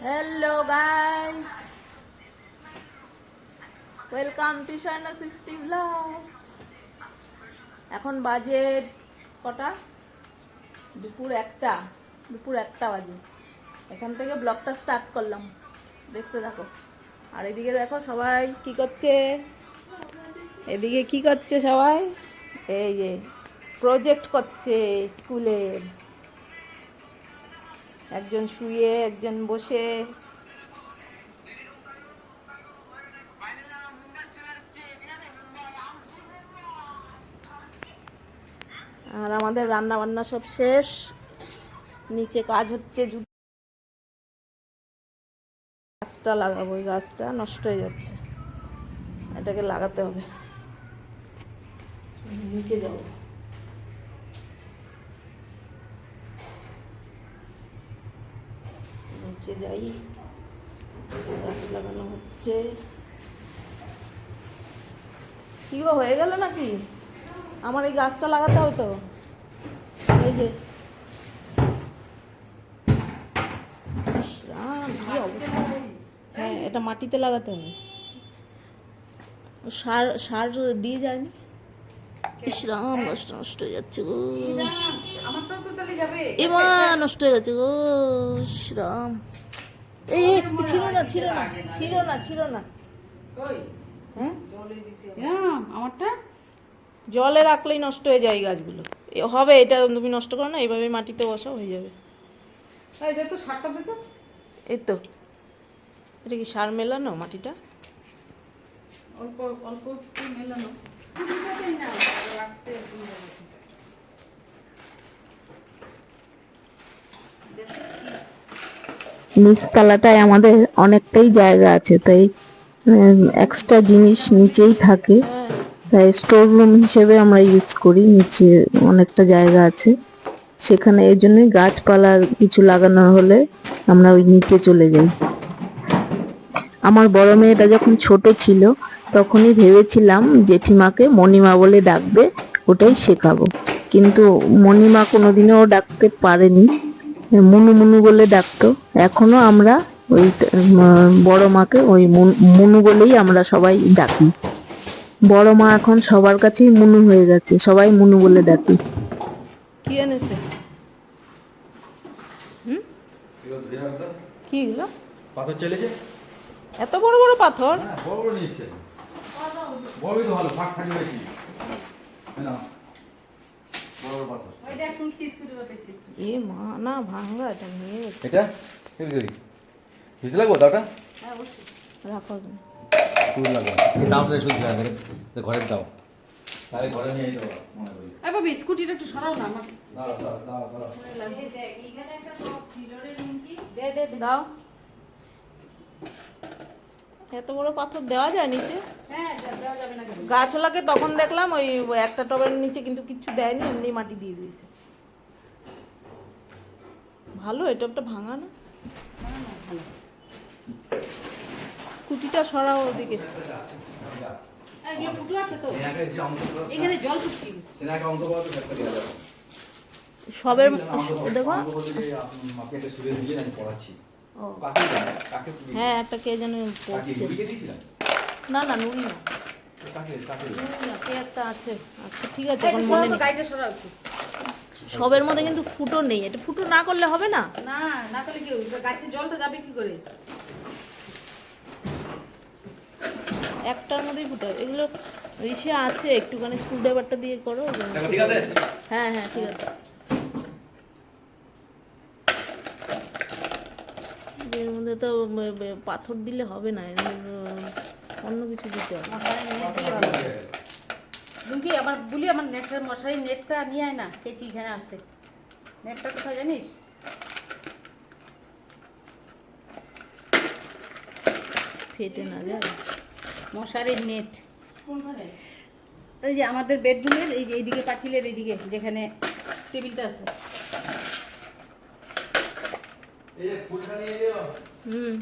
Hello guys, welcome to স্বর্ণ সৃষ্টি blog. এখন বাজে কটা? দুপুর একটা বাজে। এখান থেকে ব্লগটা স্টার্ট করলাম, দেখতে থাকো। আর এদিকে দেখো সবাই কি করছে, এদিকে কি করছে সবাই, এই যে প্রজেক্ট করছে স্কুলের। একজন শুয়ে, একজন বসে। আর আমাদের রান্না বান্না সব শেষ, নিচে কাজ হচ্ছে। গাছটা লাগাবো, ওই গাছটা নষ্ট হয়ে যাচ্ছে, এটাকে লাগাতে হবে। নিচে যাব, নিচে যাই। গাছ লাগানো হচ্ছে। কি গো, হয়ে গেল নাকি? আমার এই গাছটা লাগাতে হবে তো, এই যে। ইস রাম, কি অবস্থা! হ্যাঁ, এটা মাটিতে লাগাতে হবে। সার সার দিয়ে যায়নি। ইস রাম, নষ্ট নষ্ট হয়ে যাচ্ছে গো। এমা নষ্ট হয়ে যাচ্ছে গো। ইস রাম, এই ছিল না ছিল না ছিল না ছিল না। হ্যাঁ, আমারটা জলে রাখলেই নষ্ট হয়ে যায় গাছগুলো। হবে, এটা তুমি নষ্ট করো না, এইভাবে মাটিতে বসাও, হয়ে যাবে। এই তো, এটা কি সার মেলানো মাটিটা? অল্প অল্প মেলানো। নিচতলাটায় আমাদের অনেকটাই জায়গা আছে, তাই এক্সট্রা জিনিস নিচেই থাকে। তাই স্টোর রুম হিসেবে আমরা ইউজ করি। নিচে অনেকটা জায়গা আছে, সেখানে এই জন্যই গাছপালা কিছু লাগানো হলে আমরা ওই নিচে চলে যাই। আমার বড় মেয়েটা যখন ছোট ছিল তখনই ভেবেছিলাম জেঠিমাকে মণিমা বলে ডাকবে, ওটাই শেখাবো। কিন্তু মণিমা কোনোদিনও ডাকতে পারেনি, মুনু মুনু বলে ডাকতো। এখনো আমরা ওই বড় মাকে ওই মুনু বলেই আমরা সবাই ডাকি। বড় মা এখন সবার কাছেই মুনু হয়ে গেছে, সবাই মুনু বলে ডাকি। কি এনেছে? কি এগুলো? পাথর চলেছে, এত বড় বড় পাথর? হ্যাঁ বড় বড় নিয়েছে। বড়ই তো ভালো, ফাঁক থাকে বেশি। না বড় বড় পাথর। ওই দেখ তুমি কি স্কুটি বানাইছিস? এ মা, না ভাঙা, এটা নিয়ে গেছে। এটা কি করি? বুঝতে লাগবো দাওটা? হ্যাঁ অবশ্যই রাখো। তুই লাগবে এই দাওটা শুধু লাগে ঘরের দাও, তাহলে ঘরে নিয়ে যেতে হবে মনে করি। এই বাবা, স্কুটিটা একটু সরাও না আমার। দাও দাও দাও দাও। এই দেখ, এখানে একটা টপ ছিল রে রুমকি। দে দে দাও। এত বড় পাথর দেওয়া যায় নিচে? হ্যাঁ, দেওয়া যাবে না কেন? গাছওয়ালাকে তখন দেখলাম ওই একটা টবের নিচে কিন্তু কিছু দেয়নি, এমনি মাটি দিয়ে দিয়েছে। ভালো, এই টবটা ভাঙা না? ভালো। স্কুটিটা সরাও ওদিকে। এগুলো ফুটো আছে তো? এখানে জল ফুটছে। সেনাকে অঙ্ক বলতে একটা দেওয়া যাবে। সবের দেখো। মাকে একটা সুরে দিয়ে আমি পড়াচ্ছি। ও কাকে? হ্যাঁ, একটা কে যেন পড়ছে। না না, নুরি না। কে একটা আছে। আচ্ছা ঠিক আছে, এখন মনে নেই। সবের মধ্যে কিন্তু ফুটো নেই। এটা ফুটো না করলে হবে না? না, না করলে কি হবে? গাছে জলটা যাবে কি করে? একটার মধ্যেই ফুটো। এগুলো ইসে আছে, একটুখানি স্ক্রু ড্রাইভারটা দিয়ে করো। ঠিক আছে? হ্যাঁ হ্যাঁ ঠিক আছে। এর মধ্যে তো পাথর দিলে হবে না, অন্য কিছু দিতে হবে। দুঃখী আবার বলি, আমার নেটের মশারি নেটটা নিয়ে আয় না, কেচি এখানে আছে। নেটটা কোথায় জানিস? ফেটে না যায় মশারির নেট ওই যে আমাদের বেডরুমের এই যে এইদিকে পাঁচিলের এইদিকে যেখানে টেবিলটা আছে। এই যে ফুলটা নিয়ে যেও। হুম।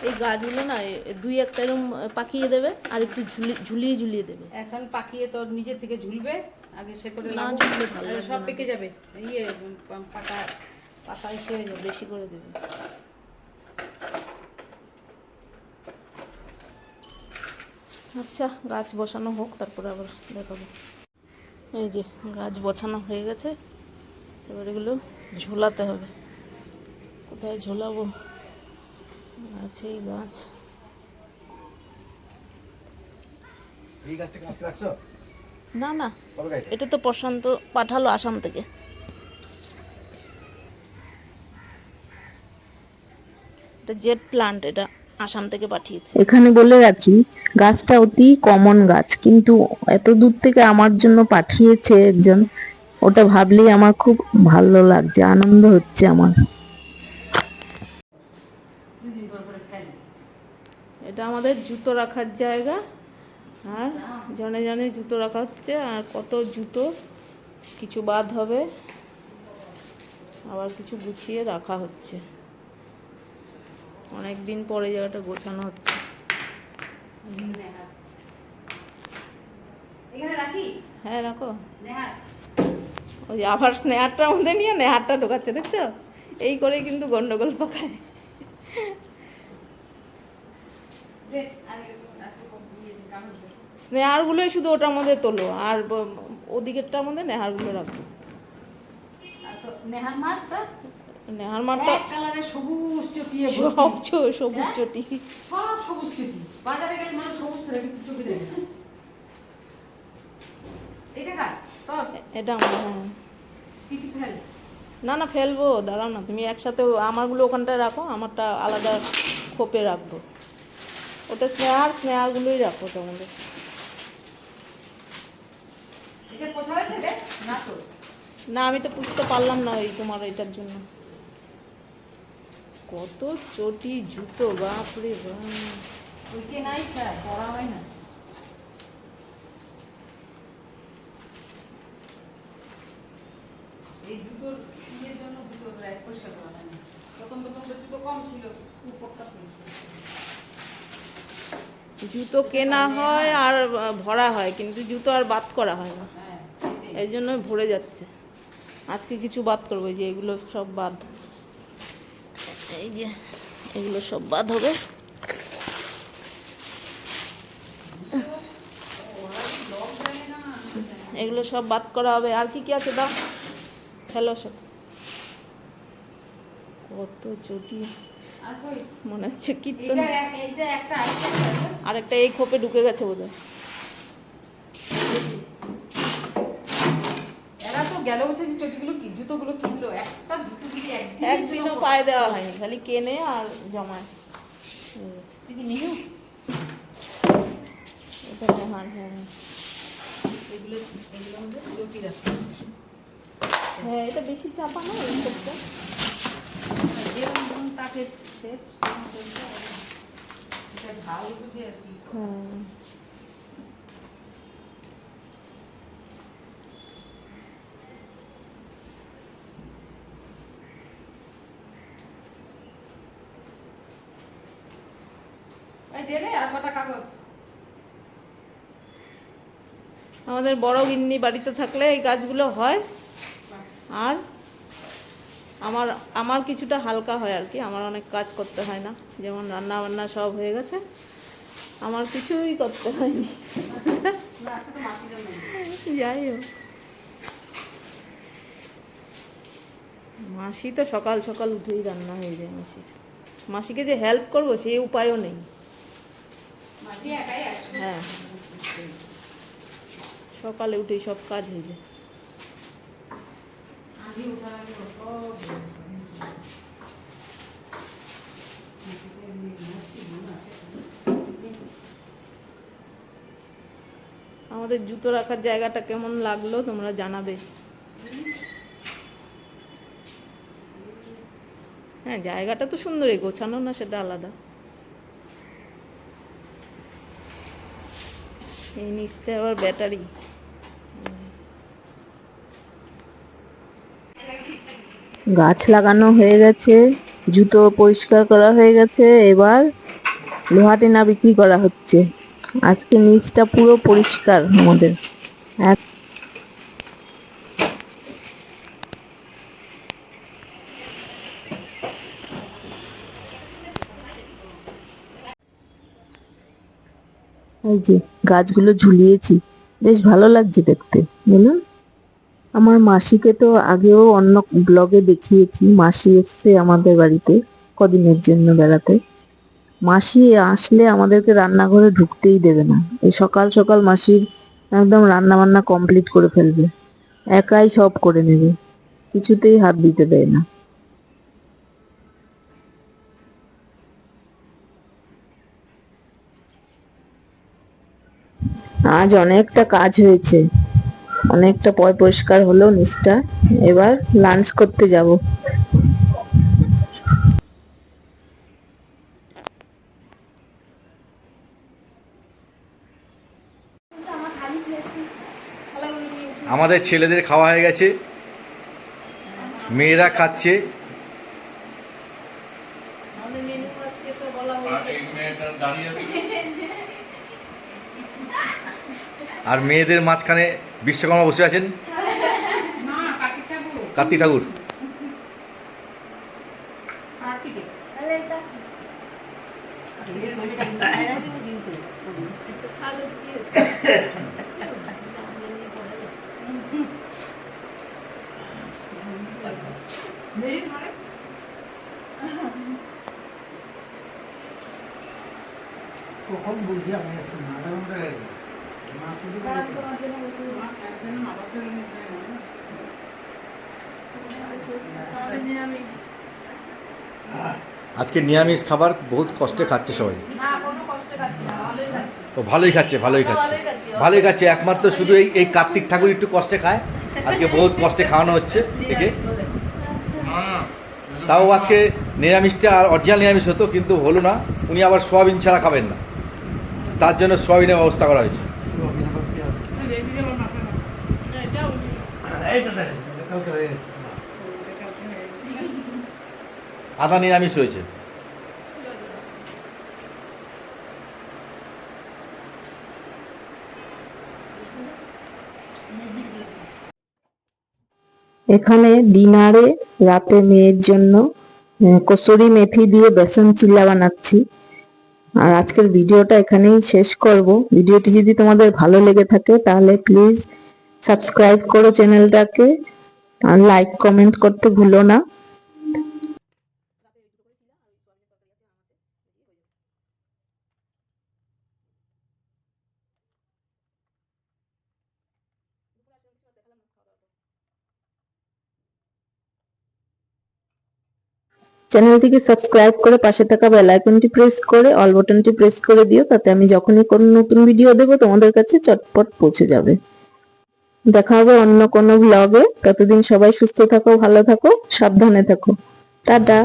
এই গাছগুলো না দুই একটা এরকম পাকিয়ে দেবে, আর একটু ঝুলিয়ে ঝুলিয়ে দেবে। এখন পাকিয়ে তো নিজের থেকে ঝুলবে, আগে সে করে না ঝুললে ভালো সব পেকে যাবে। ইয়ে পাকা পাতা এসে হয়ে যাবে, বেশি করে দেবে। আচ্ছা, গাছ বসানো হোক, তারপরে আবার দেখাবো। এই যে গাছ বসানো হয়ে গেছে, এবার এগুলো ঝোলাতে হবে। কোথায় ঝোলাবো? আছে এই গাছ। এই গাছটাকে আজকে রাখছো? না না, কবে গাইটা? এটা তো প্রশান্ত পাঠালো আসাম থেকে। এটা জেট প্লান্ট, এটা আসাম থেকে পাঠিয়েছে। এখানে বলে রাখি, গাছটা অতি কমন গাছ, কিন্তু এত দূর থেকে আমার জন্য পাঠিয়েছে একজন, ওটা ভাবলেই আমার খুব ভালো লাগছে, আনন্দ হচ্ছে আমার। এটা আমাদের জুতো রাখার জায়গা, আর জনে জনে জুতো রাখা হচ্ছে, আর কত জুতো, কিছু বাদ হবে, আবার কিছু গুছিয়ে রাখা হচ্ছে। অনেক দিন পরে জায়গাটা গোছানো হচ্ছে। হ্যাঁ রাখো। ওই যে আবার স্নেহারটার মধ্যে নিয়ে নেহারটা ঢোকাচ্ছে, দেখছো? এই করে কিন্তু গন্ডগোল পাকায়। স্নেহারগুলোই শুধু ওটার মধ্যে তোলো, আর ওদিকেরটার মধ্যে নেহারগুলো রাখো। নেহার মাঠটা নেহার মাঠটা এক কালারে সবুজ চটিয়ে সব সবুজ চটি। সব সবুজ চটি। বাজারে গেলে মানুষ সবুজ ছেড়ে কিছু চোখে দেখে না। এটা কার? তোর? এটা আমার, হ্যাঁ। কিছু ফেল। না না, ফেলবো, দাঁড়াও না, তুমি একসাথে আমারগুলো ওখানটায় রাখো, আমারটা আলাদা খোপে রাখবো। ওটা স্নেহারগুলোই রাখো ওটার মধ্যে। এটা পোছা হয়েছে রে? না তো। না, আমি তো পুষতে পারলাম না ওই তোমার এটার জন্য। কত চটি জুতো, বাপরে বাপ। ওইকে নাই স্যার, পড়া হয় না। এই জুতোর ইয়ের জন্য জুতোর র্যাক পরিষ্কার করা হয় না। প্রথম তো জুতো কম ছিল, উপরটা পরিষ্কার। জুতো কেনা হয় আর ভরা হয়, কিন্তু জুতো আর বাদ করা হয় না, হ্যাঁ, সেটাই। এই জন্য ভরে যাচ্ছে। আজকে কিছু বাদ করবো, এই যে এগুলো সব বাদ, এই যে এগুলো সব বাদ হবে। এগুলো সব বাদ করা হবে। আর কি কি আছে দাও, হ্যালো সব। কত চটি, আর কই? মনে হচ্ছে কীর্তন। এইটা একটা আছে। আরেকটা এই খোপে ঢুকে গেছে বোধহয়। এরা তো গেল হচ্ছে যে চটিগুলো কি জুতোগুলো কিনলো, একটা জুতো কিনে একদিনও পায়ে দেওয়া হয়নি, খালি কেনে আর জমায়। তুই কি নিউ? এটা নেহার, হ্যাঁ এগুলো এগুলো আমাদের চটি রাখছে। হ্যাঁ, এটা বেশি চাপা না এই খোপটা। যেরকম ধরুন তাকের শেপ সেরকম শেপটা এটা ঢাল বুঝে আর কি। হ্যাঁ, এই দে রে আর কটা কাগজ। আমাদের বড় গিন্নি বাড়িতে থাকলে এই কাজগুলো হয়, আর আমার আমার কিছুটা হালকা হয় আর কি, আমার অনেক কাজ করতে হয় না, যেমন রান্না বান্না সব হয়ে গেছে, আমার কিছুই করতে হয়নি। না আজকে তো মাসিদের নেই। যাই হোক, মাসি তো সকাল সকাল উঠেই রান্না হয়ে যায় মাসির। মাসিকে যে হেল্প করবো সেই উপায়ও নেই। মাসি একাই আসবে। হ্যাঁ, সকালে উঠেই সব কাজ হয়ে যায়। আজই ওঠার আগে সব হয়ে গেছে। আমাদের জুতো রাখার জায়গাটা কেমন লাগলো তোমরা জানাবে। হ্যাঁ, জায়গাটা তো সুন্দরই, গোছানো না সেটা আলাদা। এই নিচটা আবার ব্যাটারি। গাছ লাগানো হয়ে গেছে, জুতো পরিষ্কার করা হয়ে গেছে, এবার লোহা টেনা বিক্রি করা হচ্ছে। আজকে নিচটা পুরো পরিষ্কার আমাদের। এই যে গাছগুলো ঝুলিয়েছি, বেশ ভালো লাগছে দেখতে, বলুন। আমার মাসিকে তো আগেও অন্য ব্লগে দেখিয়েছি, মাসি এসছে আমাদের বাড়িতে কদিনের জন্য বেড়াতে। মাসি আসলে আমাদেরকে রান্নাঘরে ঢুকতেই দেবে না। এই সকাল সকাল মাসির একদম রান্না বান্না কমপ্লিট করে ফেলবে, একাই সব করে নেবে, কিছুতেই হাত দিতে দেয় না। আজ অনেকটা কাজ হয়েছে, অনেকটা পয় পরিষ্কার হলো নিচটা। এবার লাঞ্চ করতে যাব। আমাদের ছেলেদের খাওয়া হয়ে গেছে, মেয়েরা খাচ্ছে। আমাদের মেনু আজকে তো বলা আর মেয়েদের মাঝখানে বিশ্বকর্মা বসে আছেন, না কাকি ঠাকুর কার্তিক ঠাকুর। কার্তিকে একটা ছাড় হলে কি হচ্ছে? কখন বুঝি আমি আসছি মাঝে মধ্যে আমাদের নিরামিষ। আজকে নিরামিষ খাবার বহুত কষ্টে খাচ্ছে সবাই। না কোনো কষ্ট খাচ্ছি না, ভালোই খাচ্ছি। ও ভালোই খাচ্ছে, ভালোই খাচ্ছে, ভালোই খাচ্ছে। একমাত্র শুধু এই কার্তিক ঠাকুর একটু কষ্টে খায়, আজকে বহুত কষ্টে খাওয়ানো হচ্ছে একে। তাও আজকে নিরামিষটা আর অরিজিনাল নিরামিষ হতো, কিন্তু হলো না। উনি আবার সোয়াবিন ছাড়া খাবেন না, তার জন্য সোয়াবিনের ব্যবস্থা করা হয়েছে। এইটা দেখেন কালকে হয়ে গেছে। আধা নিরামিষ হয়েছে। এখানে ডিনারে রাতে মেয়ের জন্য কসুরি মেথি দিয়ে বেসন চিল্লা বানাচ্ছি। আর আজকের ভিডিওটা এখানেই শেষ করব। ভিডিওটি যদি তোমাদের ভালো লেগে থাকে তাহলে প্লিজ সাবস্ক্রাইব করো চ্যানেলটাকে, আর লাইক কমেন্ট করতে ভুলো না। চ্যানেলটিকে সাবস্ক্রাইব করে পাশে থাকা বেল আইকনটি প্রেস করে অল বাটনটি প্রেস করে দিও, তাতে আমি যখনই কোনো নতুন ভিডিও দেব তোমাদের কাছে চটপট পৌঁছে যাবে। দেখা হবে অন্য কোনো ব্লগে। ততদিন সবাই সুস্থ থাকো, ভালো থাকো, সাবধানে থাকো। টাটা।